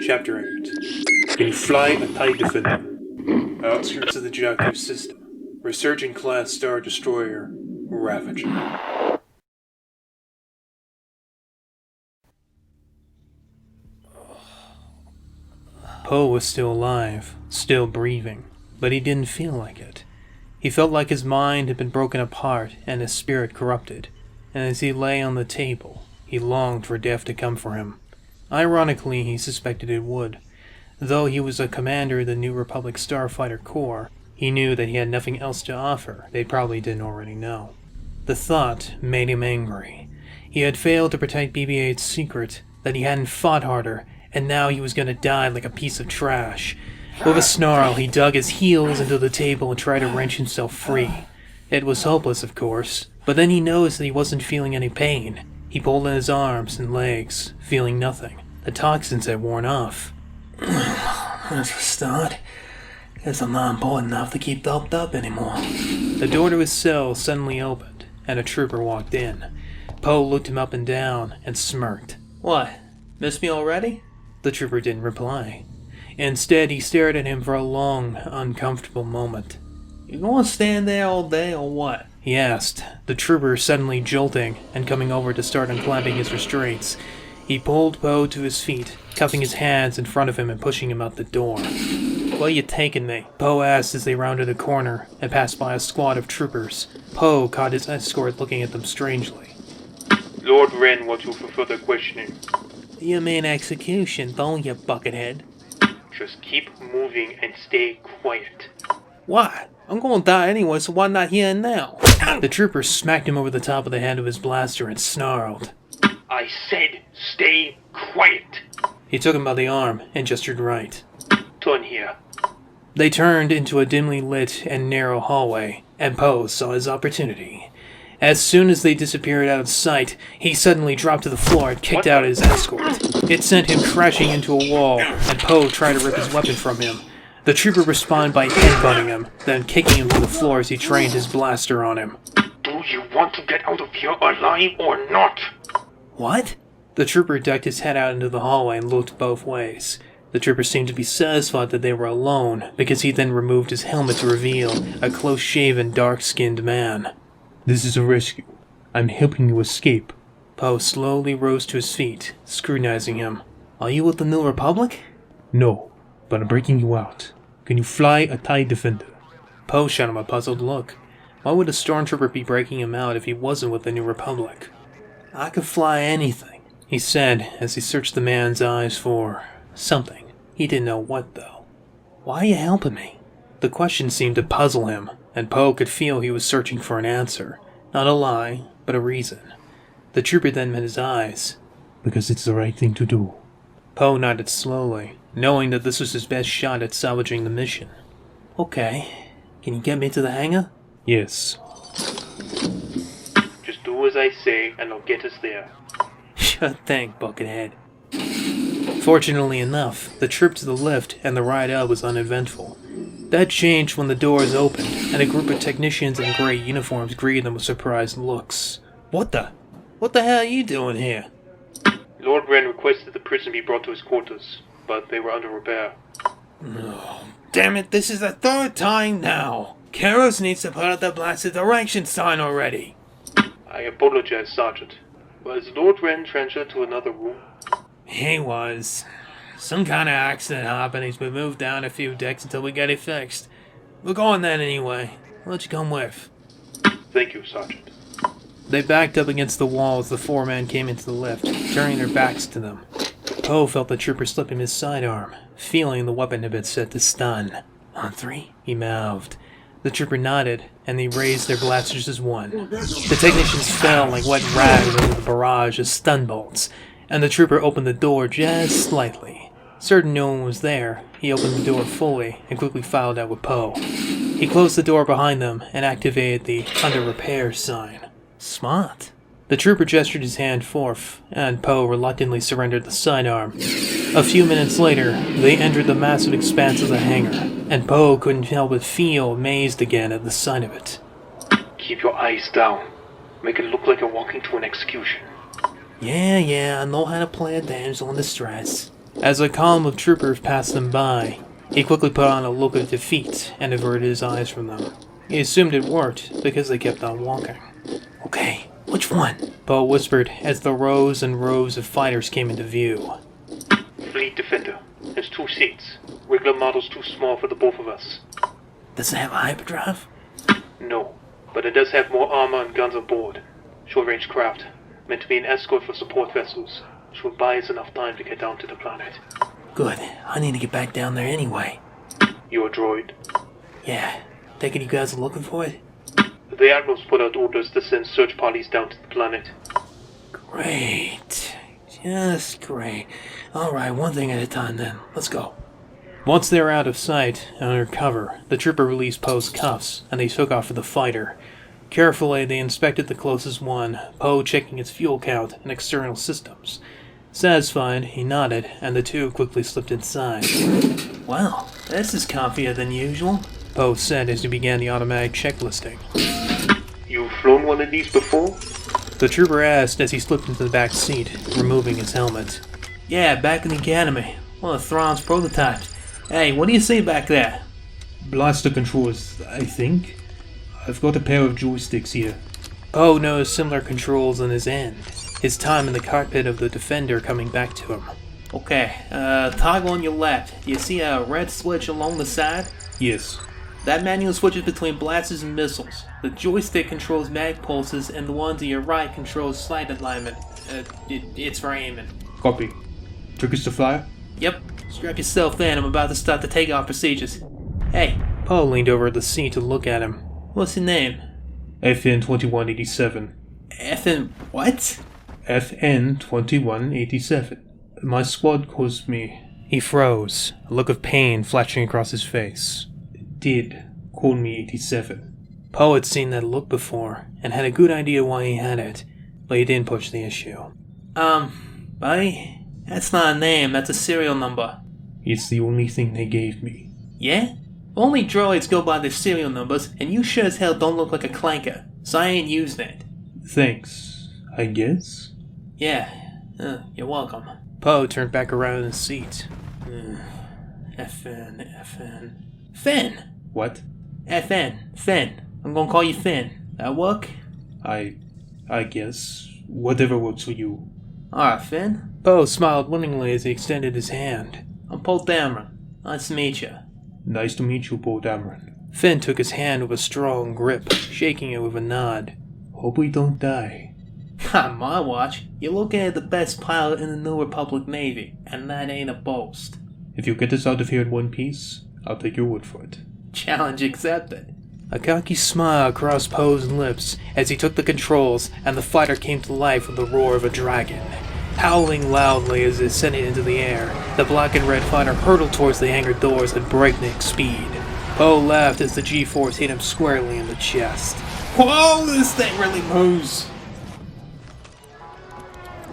Chapter 8. Can you fly a TIE Defender? Outskirts of the Jakku system. Resurgent-class Star Destroyer, Ravager. Poe was still alive, still breathing, but he didn't feel like it. He felt like his mind had been broken apart and his spirit corrupted, and as he lay on the table, he longed for death to come for him. Ironically, he suspected it would. Though he was a commander of the New Republic Starfighter Corps, he knew that he had nothing else to offer they probably didn't already know. The thought made him angry. He had failed to protect BB-8's secret, that he hadn't fought harder, and now he was going to die like a piece of trash. With a snarl, he dug his heels into the table and tried to wrench himself free. It was hopeless, of course, but then he noticed that he wasn't feeling any pain. He pulled in his arms and legs, feeling nothing. The toxins had worn off. That's a start. Guess I'm not important enough to keep doped up anymore. The door to his cell suddenly opened, and a trooper walked in. Poe looked him up and down and smirked. What? Missed me already? The trooper didn't reply. Instead, he stared at him for a long, uncomfortable moment. You gonna stand there all day or what? He asked, the trooper suddenly jolting and coming over to start unclamping his restraints. He pulled Poe to his feet, cuffing his hands in front of him and pushing him out the door. Where you taking me? Poe asked as they rounded a corner and passed by a squad of troopers. Poe caught his escort looking at them strangely. Lord Wren wants you for further questioning. You mean execution, don't you, buckethead? Just keep moving and stay quiet. What? I'm gonna die anyway, so why not here and now? The trooper smacked him over the top of the head with his blaster and snarled. I said stay quiet. He took him by the arm and gestured right. Turn here. They turned into a dimly lit and narrow hallway, and Poe saw his opportunity. As soon as they disappeared out of sight, he suddenly dropped to the floor and kicked out his escort. It sent him crashing into a wall, and Poe tried to rip his weapon from him. The trooper responded by headbutting him, then kicking him to the floor as he trained his blaster on him. Do you want to get out of here alive or not? What? The trooper ducked his head out into the hallway and looked both ways. The trooper seemed to be satisfied that they were alone, because he then removed his helmet to reveal a close-shaven, dark-skinned man. This is a rescue. I'm helping you escape. Poe slowly rose to his feet, scrutinizing him. Are you with the New Republic? No, but I'm breaking you out. Can you fly a TIE Defender? Poe shot him a puzzled look. Why would a stormtrooper be breaking him out if he wasn't with the New Republic? I could fly anything, he said as he searched the man's eyes for something. He didn't know what, though. Why are you helping me? The question seemed to puzzle him, and Poe could feel he was searching for an answer. Not a lie, but a reason. The trooper then met his eyes. Because it's the right thing to do. Poe nodded slowly, knowing that this was his best shot at salvaging the mission. Okay. Can you get me to the hangar? Yes. Just do as I say and I'll get us there. Sure thing, buckethead. Fortunately enough, the trip to the lift and the ride out was uneventful. That changed when the doors opened, and a group of technicians in gray uniforms greeted them with surprised looks. What the hell are you doing here? Lord Wren requested the prison be brought to his quarters, but they were under repair. Oh, damn it, this is the third time now. Karos needs to put out the blasted direction sign already. I apologize, Sergeant. Was Lord Wren transferred to another room? He was. Some kind of accident happened. He's been moved down a few decks until we get it fixed. We're going then anyway. Why don't you come with? Thank you, Sergeant. They backed up against the wall as the four men came into the lift, turning their backs to them. Poe felt the trooper slip him his sidearm, feeling the weapon had been set to stun. On three, he mouthed. The trooper nodded, and they raised their blasters as one. The technicians fell like wet rags over the barrage of stun bolts, and the trooper opened the door just slightly. Certain no one was there, he opened the door fully and quickly filed out with Poe. He closed the door behind them and activated the under repair sign. Smart. The trooper gestured his hand forth, and Poe reluctantly surrendered the sidearm. A few minutes later, they entered the massive expanse of the hangar, and Poe couldn't help but feel amazed again at the sight of it. Keep your eyes down. Make it look like you're walking to an execution. Yeah, I know how to play a damsel in distress. As a column of troopers passed them by, he quickly put on a look of defeat and averted his eyes from them. He assumed it worked because they kept on walking. Okay, which one? Poe whispered as the rows and rows of fighters came into view. Fleet Defender. There's 2 seats. Regular model's too small for the both of us. Does it have a hyperdrive? No, but it does have more armor and guns on board. Short-range craft, meant to be an escort for support vessels. Should buy us enough time to get down to the planet. Good. I need to get back down there anyway. You're a droid. Yeah. Thinking you guys are looking for it? The Admiral's put out orders to send search parties down to the planet. Great. Just great. Alright, one thing at a time then. Let's go. Once they were out of sight and under cover, the trooper released Poe's cuffs, and they took off for the fighter. Carefully, they inspected the closest one, Poe checking its fuel count and external systems. Satisfied, he nodded, and the two quickly slipped inside. Well, this is comfier than usual, Poe said as he began the automatic checklisting. You've flown one of these before? The trooper asked as he slipped into the back seat, removing his helmet. Yeah, back in the academy. One of Thrawn's prototypes. Hey, what do you see back there? Blaster controls, I think. I've got a pair of joysticks here. Poe noticed similar controls on his end, his time in the cockpit of the Defender coming back to him. Okay, toggle on your left. Do you see a red switch along the side? Yes. That manual switches between blasters and missiles. The joystick controls mag pulses, and the one to your right controls sight alignment. It's for aiming. Copy. Triggers to fire? Yep. Strap yourself in. I'm about to start the takeoff procedures. Hey. Poe leaned over the seat to look at him. What's your name? FN 2187. FN what? FN 2187. My squad calls me... He froze, a look of pain flashing across his face. Did call me 87. Poe had seen that look before, and had a good idea why he had it, but he didn't push the issue. Buddy? That's not a name, that's a serial number. It's the only thing they gave me. Yeah? Only droids go by their serial numbers, and you sure as hell don't look like a clanker, so I ain't using it. Thanks, I guess? Yeah, you're welcome. Poe turned back around in his seat. FN. Finn! What? FN. Finn. I'm gonna call you Finn. That work? I guess. Whatever works for you. Alright, Finn. Poe smiled winningly as he extended his hand. I'm Poe Dameron. Nice to meet you. Nice to meet you, Poe Dameron. Finn took his hand with a strong grip, shaking it with a nod. Hope we don't die. On my watch, you're looking at the best pilot in the New Republic Navy, and that ain't a boast. If you get us out of here in one piece, I'll take your word for it. Challenge accepted. A cocky smile crossed Poe's lips as he took the controls, and the fighter came to life with the roar of a dragon. Howling loudly as it ascended into the air, the black and red fighter hurtled towards the hangar doors at breakneck speed. Poe laughed as the G-force hit him squarely in the chest. Whoa, this thing really moves!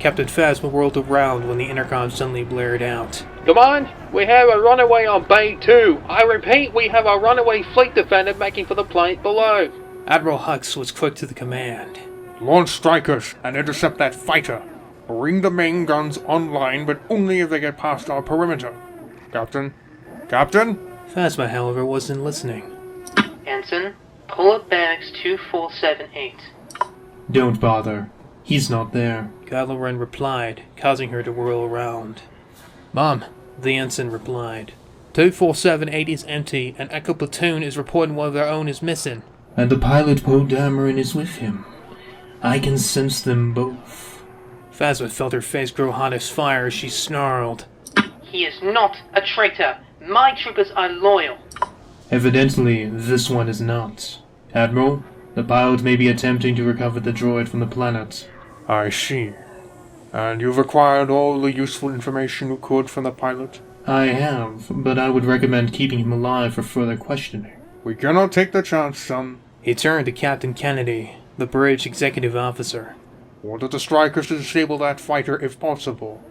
Captain Phasma whirled around when the intercom suddenly blared out. Command, we have a runaway on Bay 2. I repeat, we have a runaway fleet defender making for the planet below. Admiral Hux was quick to the command. Launch strikers and intercept that fighter. Bring the main guns online, but only if they get past our perimeter. Captain? Captain? Phasma, however, wasn't listening. Ensign, pull up barracks 2478. Don't bother. He's not there. Kylo Ren replied, causing her to whirl around. Mom, the ensign replied. 2478 is empty, and Echo Platoon is reporting one of their own is missing. And the pilot Poe Dameron is with him. I can sense them both. Phasma felt her face grow hot as fire as she snarled. He is not a traitor. My troopers are loyal. Evidently, this one is not. Admiral, the pilot may be attempting to recover the droid from the planet. I see. And you've acquired all the useful information you could from the pilot? I have, but I would recommend keeping him alive for further questioning. We cannot take the chance, son. He turned to Captain Kennedy, the bridge executive officer. Order the strikers to disable that fighter if possible.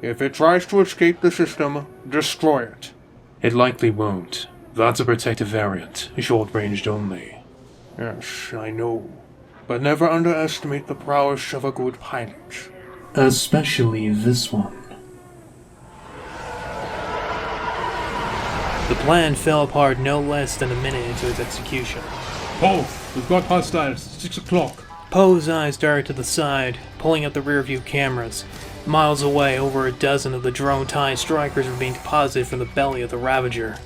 If it tries to escape the system, destroy it. It likely won't. That's a protective variant, short-ranged only. Yes, I know. But never underestimate the prowess of a good pilot. Especially this one. The plan fell apart no less than a minute into its execution. Poe, we've got hostiles. 6 o'clock. Poe's eyes darted to the side, pulling up the rearview cameras. Miles away, over a dozen of the drone-TIE strikers were being deposited from the belly of the Ravager.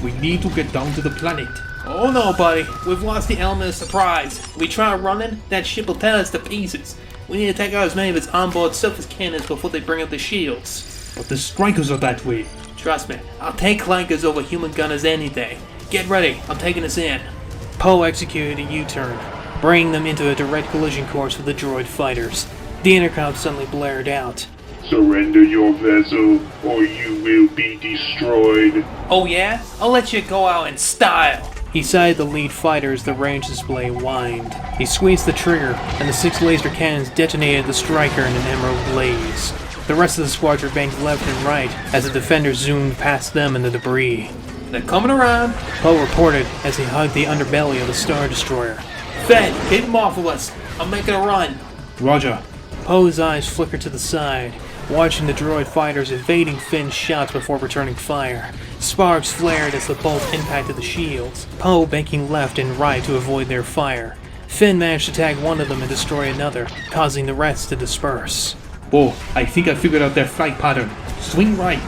We need to get down to the planet. Oh no, buddy. We've lost the element of surprise. If we try running, that ship will tear us to pieces. We need to take out as many of its onboard surface cannons before they bring up the shields. But the strikers are that way. Trust me, I'll take clankers over human gunners any day. Get ready, I'm taking us in. Poe executed a U-turn, bringing them into a direct collision course with the droid fighters. The intercom suddenly blared out. Surrender your vessel, or you will be destroyed. Oh yeah? I'll let you go out in style. He sighted the lead fighter as the range display whined. He squeezed the trigger, and the 6 laser cannons detonated the striker in an emerald blaze. The rest of the squadron banked left and right as the defenders zoomed past them in the debris. They're coming around. Poe reported as he hugged the underbelly of the Star Destroyer. Fed, keep them off of us. I'm making a run. Roger. Poe's eyes flickered to the side, watching the droid fighters evading Finn's shots before returning fire. Sparks flared as the bolt impacted the shields, Poe banking left and right to avoid their fire. Finn managed to tag one of them and destroy another, causing the rest to disperse. Oh, I think I figured out their flight pattern. Swing right.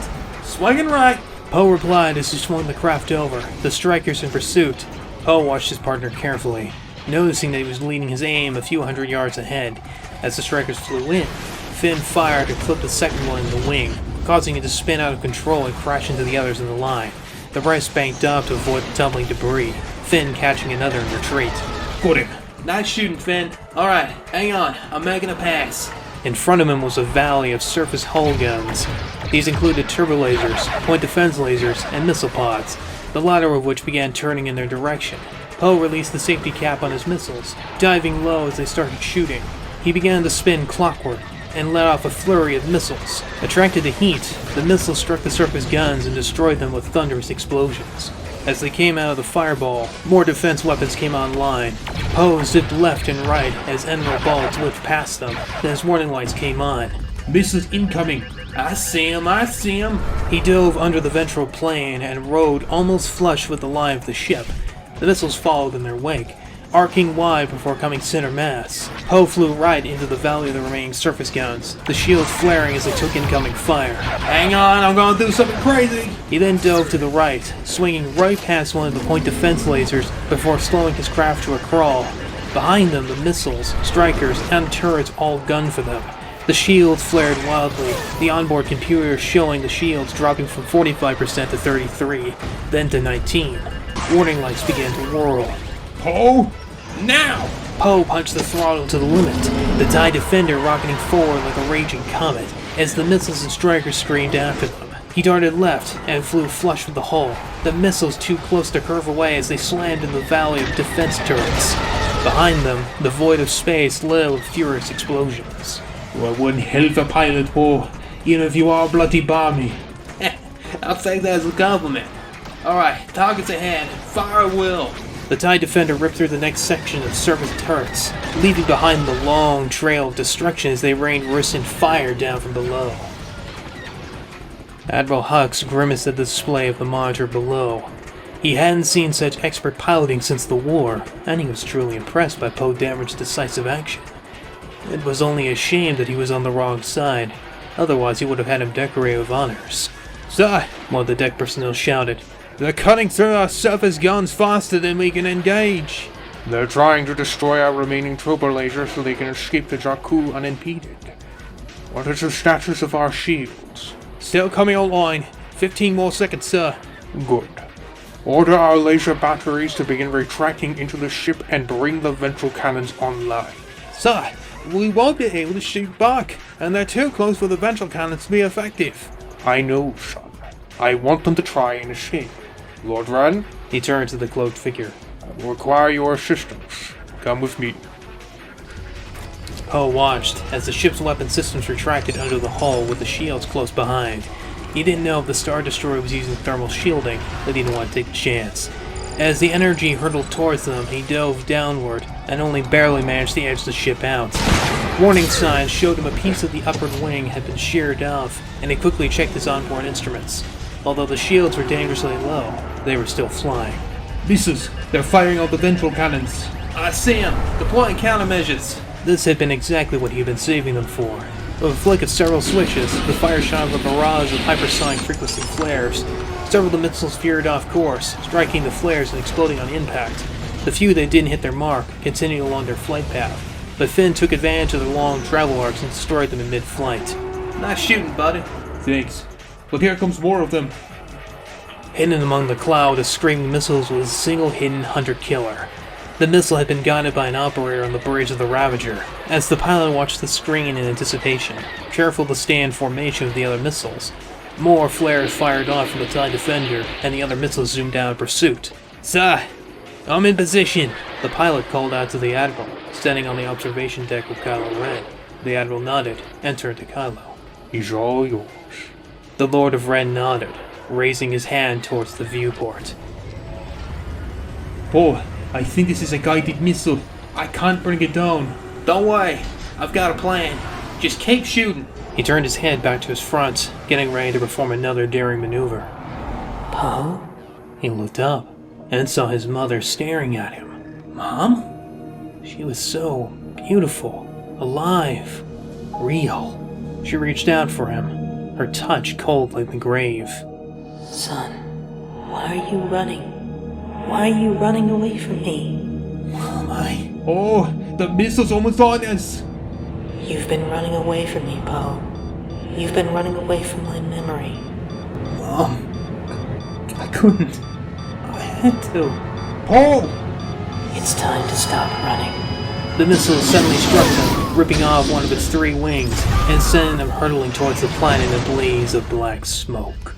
Swinging right. Poe replied as he swung the craft over, the strikers in pursuit. Poe watched his partner carefully, noticing that he was leading his aim a few hundred yards ahead. As the strikers flew in, Finn fired to clip the second one in the wing, causing it to spin out of control and crash into the others in the line. The rest banked up to avoid the tumbling debris, Finn catching another in retreat. Got him. Nice shooting, Finn. Alright, hang on. I'm making a pass. In front of him was a valley of surface hull guns. These included turbo lasers, point defense lasers, and missile pods, the latter of which began turning in their direction. Poe released the safety cap on his missiles, diving low as they started shooting. He began to spin clockwork and let off a flurry of missiles. Attracted to heat, the missiles struck the surface guns and destroyed them with thunderous explosions. As they came out of the fireball, more defense weapons came online. Poe zipped left and right as emerald bullets whipped past them, then his warning lights came on. Missiles incoming. I see him. He dove under the ventral plane and rode almost flush with the line of the ship. The missiles followed in their wake, arcing wide before coming center mass. Poe flew right into the valley of the remaining surface guns, the shields flaring as they took incoming fire. Hang on, I'm gonna do something crazy. He then dove to the right, swinging right past one of the point defense lasers before slowing his craft to a crawl. Behind them, the missiles, strikers, and turrets all gunned for them. The shields flared wildly, the onboard computer showing the shields dropping from 45% to 33, then to 19. Warning lights began to whirl. Poe? Now! Poe punched the throttle to the limit, the TIE Defender rocketing forward like a raging comet as the missiles and strikers screamed after them. He darted left and flew flush with the hull, the missiles too close to curve away as they slammed in the valley of defense turrets. Behind them, the void of space lit with furious explosions. You are one hell of a pilot, Poe, even if you are bloody balmy. I'll take that as a compliment. Alright, targets ahead. Fire at will. The TIE Defender ripped through the next section of surface turrets, leaving behind the long trail of destruction as they rained resistant fire down from below. Admiral Hux grimaced at the display of the monitor below. He hadn't seen such expert piloting since the war, and he was truly impressed by Poe Dameron's decisive action. It was only a shame that he was on the wrong side, otherwise he would have had him decorated with honors. Sir, One of the deck personnel shouted. they're cutting through our surface guns faster than we can engage. They're trying to destroy our remaining turbo lasers so they can escape the Jakku unimpeded. What is the status of our shields? Still coming online. 15 more seconds, sir. Good. Order our laser batteries to begin retracting into the ship and bring the ventral cannons online. Sir, we won't be able to shoot back, and they're too close for the ventral cannons to be effective. I know, son. I want them to try and escape. Lord Ran, He turned to the cloaked figure. I will require your assistance. Come with me. Poe watched as the ship's weapon systems retracted under the hull with the shields close behind. He didn't know if the Star Destroyer was using thermal shielding, but he didn't want to take a chance. As the energy hurtled towards them, he dove downward and only barely managed to edge the ship out. Warning signs showed him a piece of the upward wing had been sheared off, and he quickly checked his onboard instruments. Although the shields were dangerously low, they were still flying. Missiles! They're firing out the ventral cannons! I see him! Deploying countermeasures! This had been exactly what he had been saving them for. With a flick of several switches, the fire shot up a barrage of hypersonic frequency flares. Several of the missiles veered off course, striking the flares and exploding on impact. The few that didn't hit their mark continued along their flight path, but Finn took advantage of their long travel arcs and destroyed them in mid-flight. Nice shooting, buddy. Thanks. But here comes more of them. Hidden among the cloud of screaming missiles was a single hidden hunter-killer. The missile had been guided by an operator on the bridge of the Ravager, as the pilot watched the screen in anticipation, careful to stay in formation with the other missiles. More flares fired off from the TIE Defender, and the other missiles zoomed out in pursuit. Sir, I'm in position. The pilot called out to the Admiral, standing on the observation deck with Kylo Ren. The Admiral nodded and turned to Kylo. He's all yours. The Lord of Ren nodded, raising his hand towards the viewport. Poe, I think this is a guided missile. I can't bring it down. Don't worry. I've got a plan. Just keep shooting. He turned his head back to his front, getting ready to perform another daring maneuver. Poe? He looked up and saw his mother staring at him. Mom? She was so beautiful, alive, real. She reached out for him, her touch cold like the grave. Son, why are you running? Why are you running away from me? Mom, Oh, the missile's almost on us! You've been running away from me, Poe. You've been running away from my memory. Mom. I couldn't. I had to. Poe! It's time to stop running. The missile suddenly struck him, ripping off one of its 3 wings and sending him hurtling towards the planet in a blaze of black smoke.